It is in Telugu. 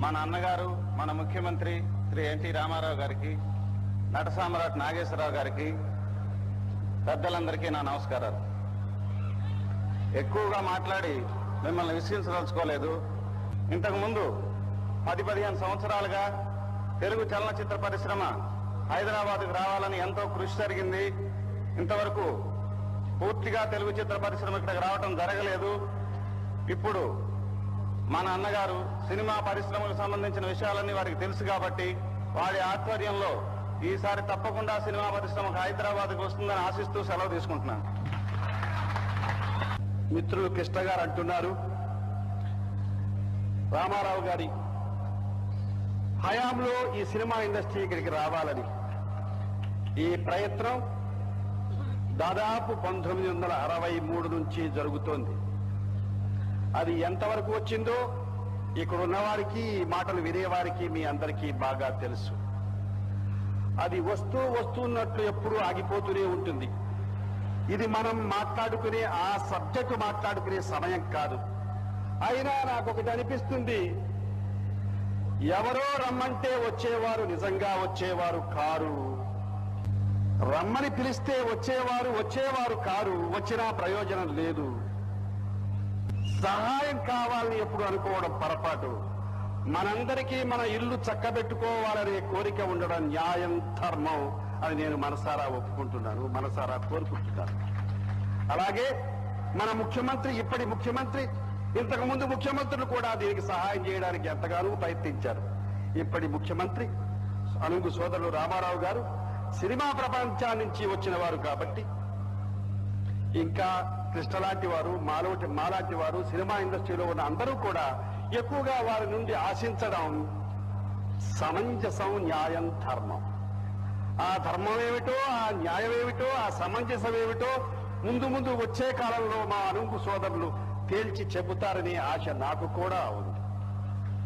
మన అన్నగారు మన ముఖ్యమంత్రి శ్రీ ఎన్టీ రామారావు గారికి, నట సామ్రాట్ నాగేశ్వరరావు గారికి, పెద్దలందరికీ నా నమస్కారాలు. ఎక్కువగా మాట్లాడి మిమ్మల్ని విసిగించదలుచుకోలేదు. ఇంతకుముందు 10-15 సంవత్సరాలుగా తెలుగు చలనచిత్ర పరిశ్రమ హైదరాబాద్కు రావాలని ఎంతో కృషి జరిగింది. ఇంతవరకు పూర్తిగా తెలుగు చిత్ర పరిశ్రమ ఇక్కడికి రావటం జరగలేదు. ఇప్పుడు మన అన్నగారు సినిమా పరిశ్రమకు సంబంధించిన విషయాలన్నీ వారికి తెలుసు కాబట్టి వారి ఆధ్వర్యంలో ఈసారి తప్పకుండా సినిమా పరిశ్రమకు హైదరాబాద్కు వస్తుందని ఆశిస్తూ సెలవు తీసుకుంటున్నాను. మిత్రులు కృష్ణ గారు అంటున్నారు, రామారావు గారి హయాంలో ఈ సినిమా ఇండస్ట్రీ ఇక్కడికి రావాలని. ఈ ప్రయత్నం దాదాపు 1963 నుంచి జరుగుతోంది. అది ఎంతవరకు వచ్చిందో ఇక్కడ ఉన్నవారికి, ఈ మాటలు వినేవారికి మీ అందరికీ బాగా తెలుసు. అది వస్తున్నట్లు ఎప్పుడూ ఆగిపోతూనే ఉంటుంది. ఇది మనం మాట్లాడుకునే, ఆ సబ్జెక్టు మాట్లాడుకునే సమయం కాదు. అయినా నాకు ఒకటి అనిపిస్తుంది, ఎవరో రమ్మంటే వచ్చేవారు నిజంగా వచ్చేవారు కారు, రమ్మని పిలిస్తే వచ్చేవారు కారు, వచ్చినా ప్రయోజనం లేదు. సహాయం కావాలని ఎప్పుడు అనుకోవడం పొరపాటు. మనందరికీ మన ఇల్లు చక్కబెట్టుకోవాలనే కోరిక ఉండడం న్యాయం, ధర్మం అని నేను మనసారా ఒప్పుకుంటున్నాను, మనసారా కోరుకుంటున్నాను. అలాగే మన ముఖ్యమంత్రి, ఇప్పటి ముఖ్యమంత్రి, ఇంతకు ముందు ముఖ్యమంత్రులు కూడా దీనికి సహాయం చేయడానికి ఎంతగానో ప్రయత్నించారు. ఇప్పటి ముఖ్యమంత్రి అనుంగు సోదరులు రామారావు గారు సినిమా ప్రపంచం నుంచి వచ్చిన వారు కాబట్టి, ఇంకా కృష్ణ లాంటి వారు, మాలాంటి వారు, సినిమా ఇండస్ట్రీలో ఉన్న అందరూ కూడా ఎక్కువగా వారి నుండి ఆశించడం సమంజసం, న్యాయం, ధర్మం. ఆ ధర్మం ఏమిటో, ఆ న్యాయం ఏమిటో, ఆ సమంజసం ఏమిటో ముందు వచ్చే కాలంలో మా అనుంగు సోదరులు తేల్చి చెబుతారనే ఆశ నాకు కూడా ఉంది.